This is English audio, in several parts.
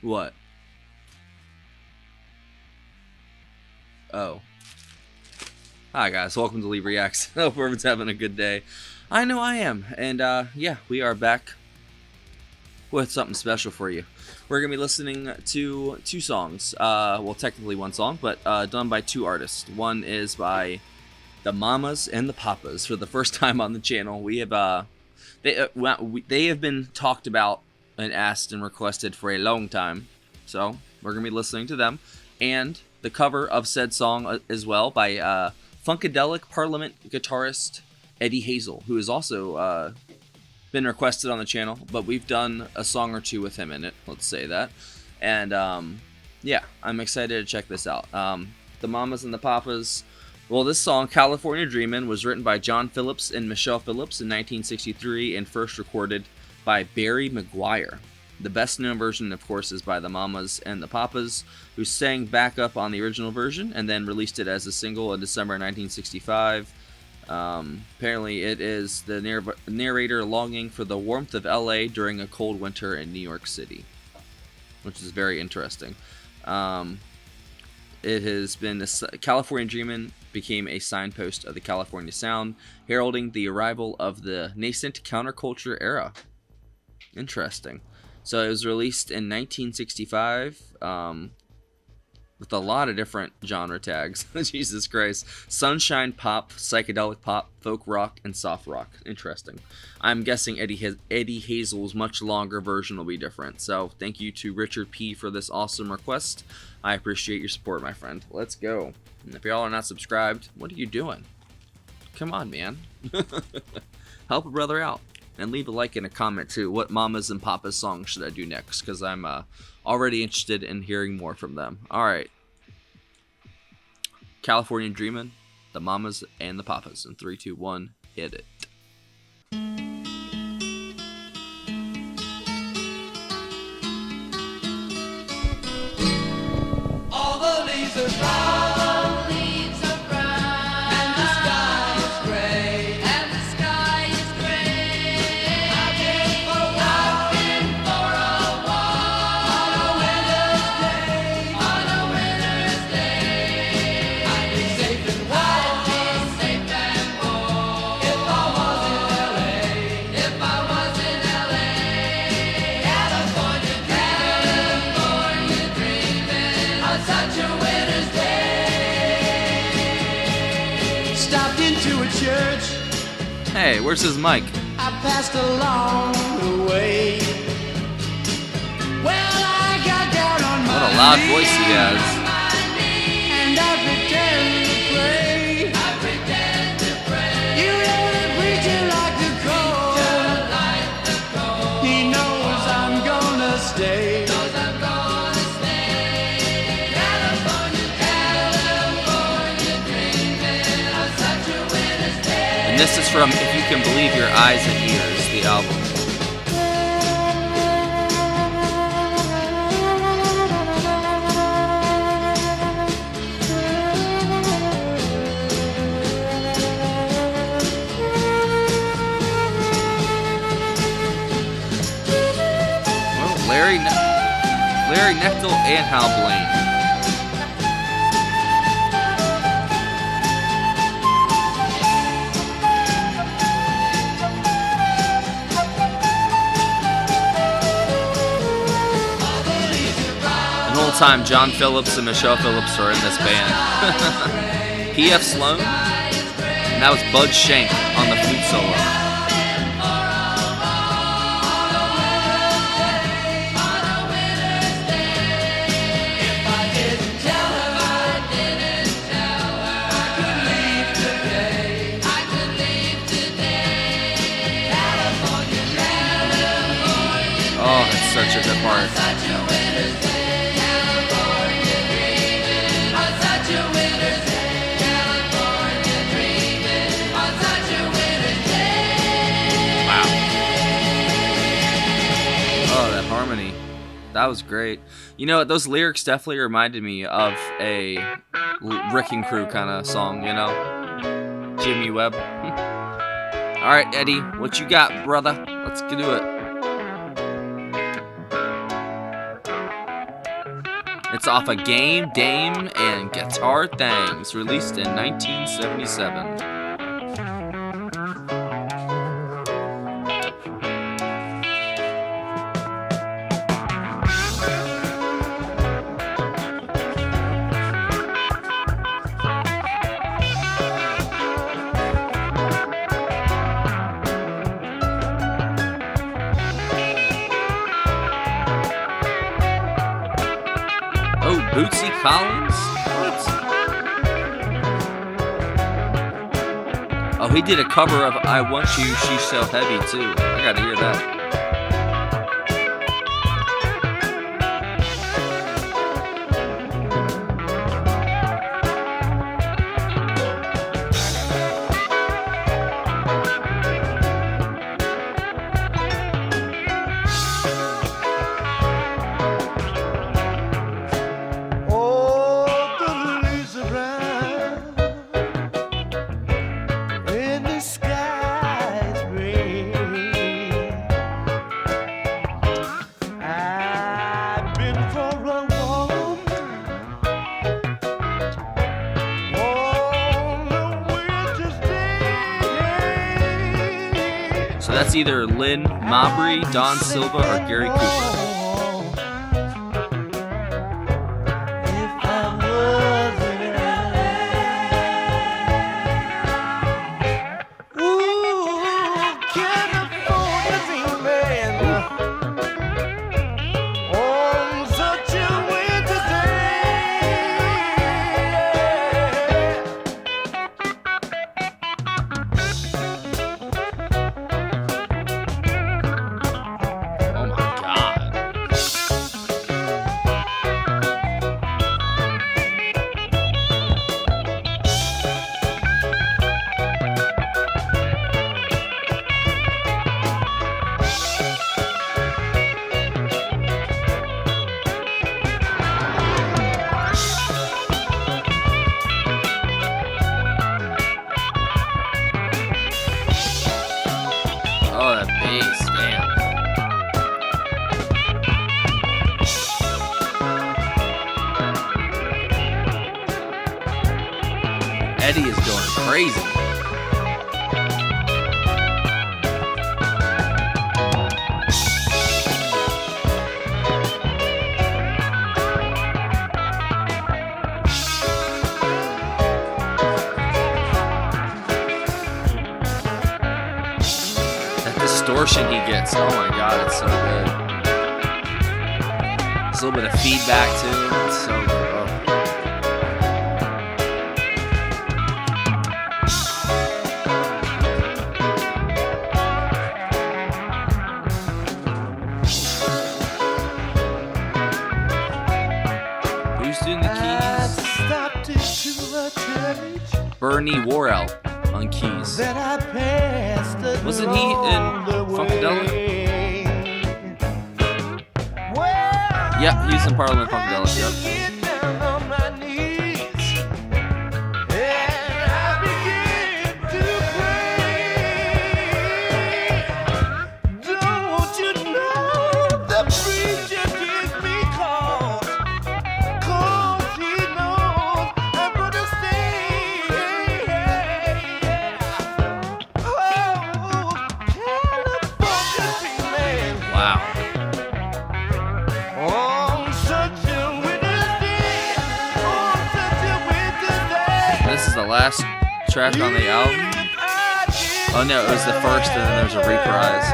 What? Oh. Hi guys, welcome to Lee Reacts. Hope everyone's having a good day. I know I am. And yeah, we are back with something special for you. We're going to be listening to two songs. Well, technically one song, but done by two artists. One is by the Mamas and the Papas. For the first time on the channel, we have they have been talked about and asked and requested for a long time. So we're going to be listening to them. And the cover of said song as well by Funkadelic Parliament guitarist Eddie Hazel, who has also been requested on the channel, but we've done a song or two with him in it, let's say that. And yeah, I'm excited to check this out. The Mamas and the Papas. Well, this song, California Dreamin', was written by John Phillips and Michelle Phillips in 1963 and first recorded by Barry McGuire. The best known version, of course, is by the Mamas and the Papas, who sang backup on the original version and then released it as a single in December 1965. Apparently, it is the narrator longing for the warmth of LA during a cold winter in New York City, which is very interesting. It has been California Dreamin' became a signpost of the California sound, heralding the arrival of the nascent counterculture era. Interesting. So it was released in 1965 with a lot of different genre tags. Jesus Christ. Sunshine pop, psychedelic pop, folk rock, and soft rock. Interesting. I'm guessing Eddie Hazel's much longer version will be different. So thank you to Richard P. for this awesome request. I appreciate your support, my friend. Let's go. And if y'all are not subscribed, what are you doing? Come on, man. Help a brother out. And leave a like and a comment too. What Mamas and Papas song should I do next? Because I'm already interested in hearing more from them. Alright. California Dreamin', the Mamas and the Papas. In 3, 2, 1, hit it. All the leaves are brown. Hey, where's his mic? I passed along the way. Well, I got down on my What a loud voice he has. And I pretend to pray. I pretend to pray. You know the preacher like the cold. He knows I'm gonna stay. And this is from If You Can Believe Your Eyes and Ears, the album. Well, Larry Knechtel and Hal Blaine. Time John Phillips and Michelle Phillips are in this band. P.F. Sloan, and that was Bud Shank on the flute solo. Oh, it's such a good part. Harmony. That was great. You know, those lyrics definitely reminded me of a Wrecking Crew kind of song, you know? Jimmy Webb. Alright, Eddie, what you got, brother? Let's get to it. It's off of Game, Dame, and Guitar Things, released in 1977. Oh, Bootsy Collins? What? Oh, he did a cover of I Want You, She's So Heavy, too. I gotta hear that. So that's either Lynn Mabry, Don Silva, or Gary Cooper. Oh, that bass, damn. Eddie is going crazy. Distortion he gets, oh my god, it's so good. There's a little bit of feedback too, it's so good. Who's doing the keys? Bernie Worrell on keys. Wasn't he in Funkadelic? Yeah, he was in Parliament Funkadelic, yep. This is the last track on the album. Oh no, it was the first and then there's a reprise.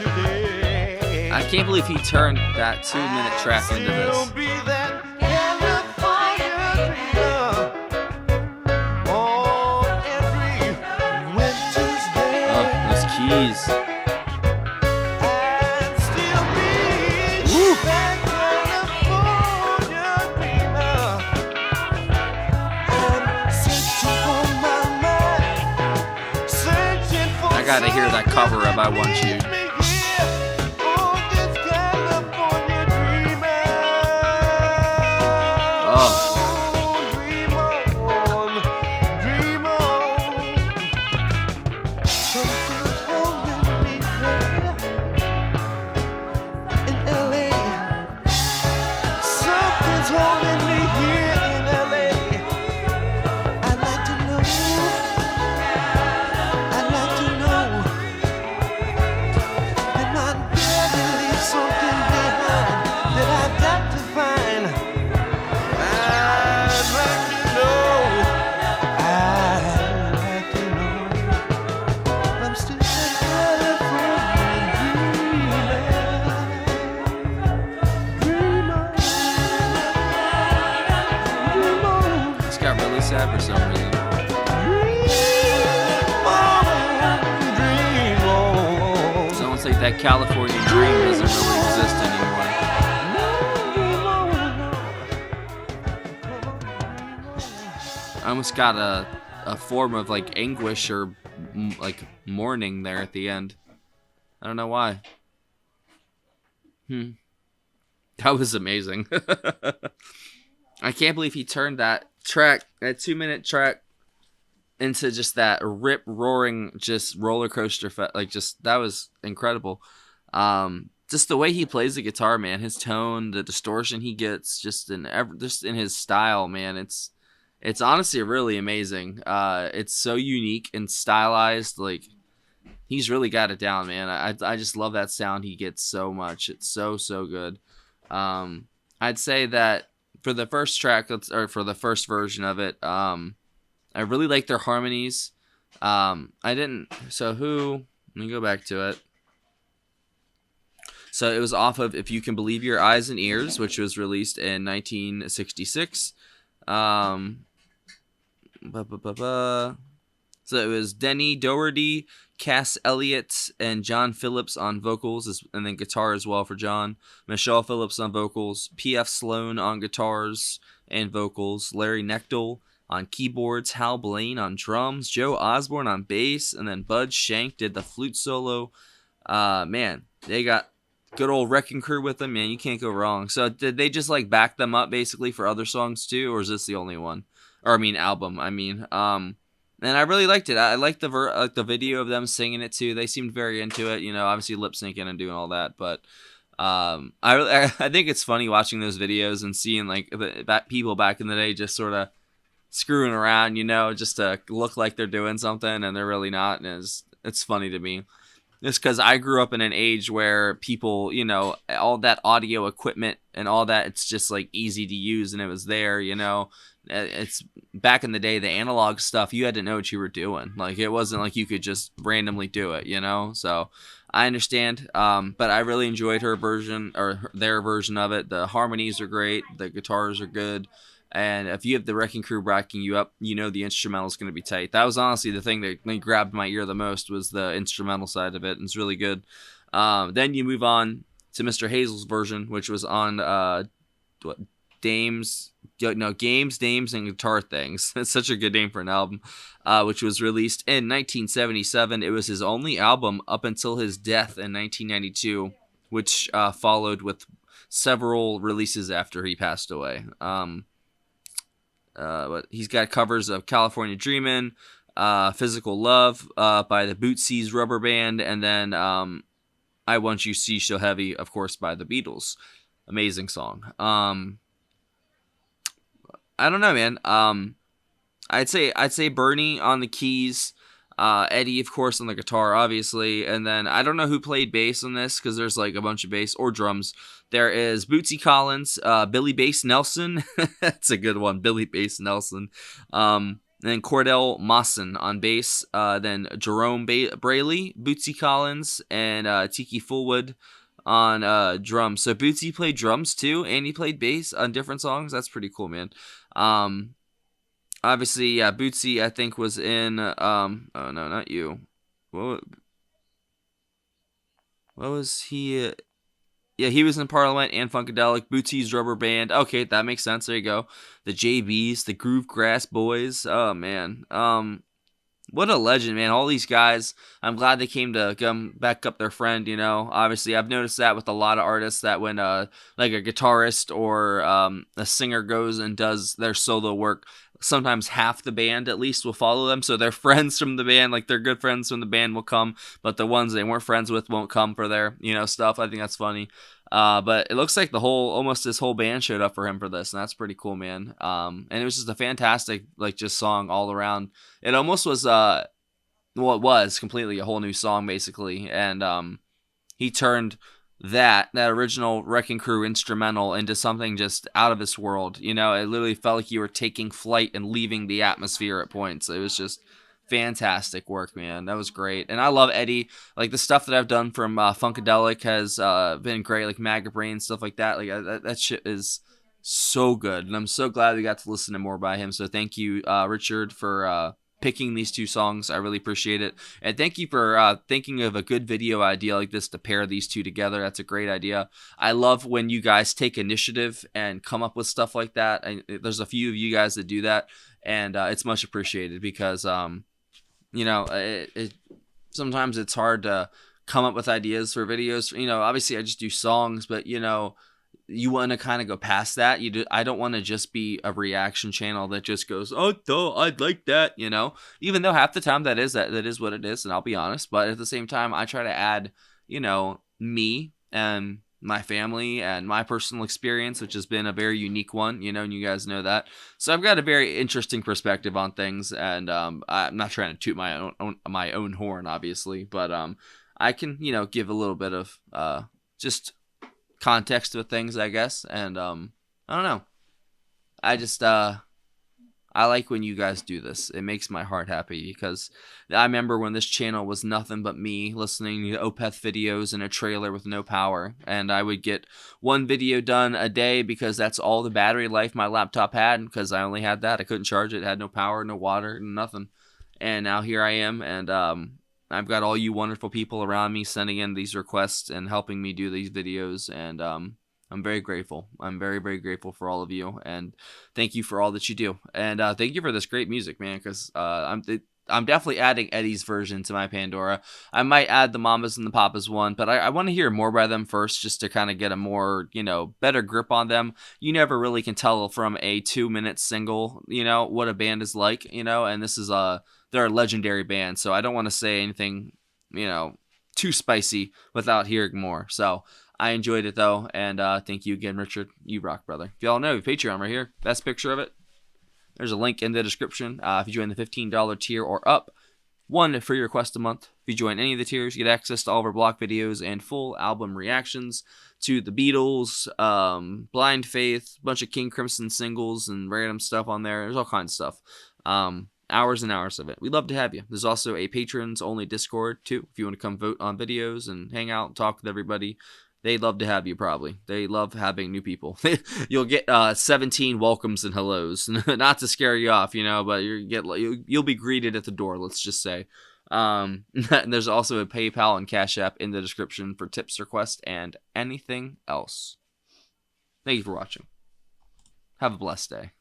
Okay. I can't believe he turned that 2-minute track into this. Oh, those keys. I gotta hear that cover of I Want You. Oh. that California dream doesn't really exist anymore. I almost got a form of like anguish or like mourning there at the end. I don't know why. That was amazing. I can't believe he turned that 2-minute track, into just that rip roaring, just roller coaster. That was incredible. Just the way he plays the guitar, man. His tone, the distortion he gets, just in his style, man. It's honestly really amazing. It's so unique and stylized. Like, he's really got it down, man. I just love that sound he gets so much. It's so good. I'd say that for the first track, or for the first version of it, I really like their harmonies. Let me go back to it. So it was off of If You Can Believe Your Eyes and Ears, which was released in 1966. So it was Denny Doherty, Cass Elliott, and John Phillips on vocals, and then guitar as well for John. Michelle Phillips on vocals, P.F. Sloan on guitars and vocals, Larry Knechtel on keyboards, Hal Blaine on drums, Joe Osborne on bass, and then Bud Shank did the flute solo. Man, they got good old Wrecking Crew with them, man. You can't go wrong. So did they just like back them up basically for other songs too, or is this the only one? Or album. And I really liked it. I liked the video of them singing it too. They seemed very into it. Obviously lip syncing and doing all that. But I think it's funny watching those videos and seeing like that people back in the day just sort of screwing around, just to look like they're doing something and they're really not. And it's funny to me. Just because I grew up in an age where people, all that audio equipment and all that, it's just like easy to use and it was there, It's back in the day, the analog stuff, you had to know what you were doing. Like, it wasn't like you could just randomly do it, So I understand. But I really enjoyed her version, or their version of it. The harmonies are great. The guitars are good. And if you have the Wrecking Crew backing you up, the instrumental is going to be tight. That was honestly the thing that grabbed my ear the most, was the instrumental side of it. And it's really good. Then you move on to Mr. Hazel's version, which was on Games, Dames, and Guitar Things. It's such a good name for an album, which was released in 1977. It was his only album up until his death in 1992, which followed with several releases after he passed away. But he's got covers of California Dreamin', Physical Love by the Bootsies Rubber Band, and then I Want You See So Heavy, of course, by the Beatles. Amazing song. I don't know, man. I'd say Bernie on the keys, Eddie, of course, on the guitar, obviously, and then I don't know who played bass on this because there's like a bunch of bass or drums. There is Bootsy Collins, Billy Bass Nelson. That's a good one, Billy Bass Nelson. And then Cordell Mawson on bass. Then Jerome Braley, Bootsy Collins, and Tiki Fullwood on drums. So Bootsy played drums too, and he played bass on different songs. That's pretty cool, man. Obviously, Bootsy, I think, was in, oh no, not you. What was he? Yeah, he was in Parliament and Funkadelic, Bootsy's Rubber Band. Okay, that makes sense. There you go. The JBs, the Groove Grass Boys. Oh, man. What a legend, man. All these guys, I'm glad they came to come back up their friend, Obviously, I've noticed that with a lot of artists, that when like a guitarist or a singer goes and does their solo work, sometimes half the band at least will follow them. So their friends from the band, like their good friends from the band, will come, but the ones they weren't friends with won't come for their, stuff. I think that's funny. But it looks like almost this whole band showed up for him for this, and that's pretty cool, man. And it was just a fantastic, just song all around. It almost was, it was completely a whole new song, basically. And he turned that original Wrecking Crew instrumental into something just out of this world. It literally felt like you were taking flight and leaving the atmosphere at points. It was just fantastic work, man. That was great. And I love Eddie. Like, the stuff that I've done from Funkadelic has been great, like Maggot Brain, stuff like that. Like, that shit is so good. And I'm so glad we got to listen to more by him. So thank you, Richard, for picking these two songs. I really appreciate it. And thank you for thinking of a good video idea like this to pair these two together. That's a great idea. I love when you guys take initiative and come up with stuff like that. There's a few of you guys that do that, and it's much appreciated because, sometimes it's hard to come up with ideas for videos. Obviously I just do songs, but you want to kind of go past that. I don't want to just be a reaction channel that just goes, oh, duh, I'd like that, even though half the time that is what it is. And I'll be honest, but at the same time, I try to add, me and my family and my personal experience, which has been a very unique one, and you guys know that. So I've got a very interesting perspective on things, and I'm not trying to toot my own horn, obviously, but I can, give a little bit of just context with things, I guess. And I don't know. I just I like when you guys do this. It makes my heart happy because I remember when this channel was nothing but me listening to Opeth videos in a trailer with no power, and I would get one video done a day because that's all the battery life my laptop had, because I only had that. I couldn't charge it. It had no power, no water, nothing. And now here I am, and I've got all you wonderful people around me sending in these requests and helping me do these videos, and I'm very grateful. I'm very, very grateful for all of you, and thank you for all that you do. And thank you for this great music, man, because I'm definitely adding Eddie's version to my Pandora. I might add the Mamas and the Papas one, but I want to hear more by them first, just to kind of get a more, better grip on them. You never really can tell from a 2-minute single, what a band is like, and this is they're a legendary band, so I don't want to say anything, too spicy without hearing more. So I enjoyed it, though, and thank you again, Richard. You rock, brother. If y'all know, Patreon right here, best picture of it. There's a link in the description. If you join the $15 tier or up, one free request a month. If you join any of the tiers, you get access to all of our block videos and full album reactions to the Beatles, Blind Faith, a bunch of King Crimson singles and random stuff on there. There's all kinds of stuff. Hours and hours of it. We'd love to have you. There's also a patrons-only Discord, too, if you want to come vote on videos and hang out and talk with everybody. They'd love to have you, probably. They love having new people. You'll get 17 welcomes and hellos. Not to scare you off, but you'll be greeted at the door, let's just say. And there's also a PayPal and Cash App in the description for tips, requests, and anything else. Thank you for watching. Have a blessed day.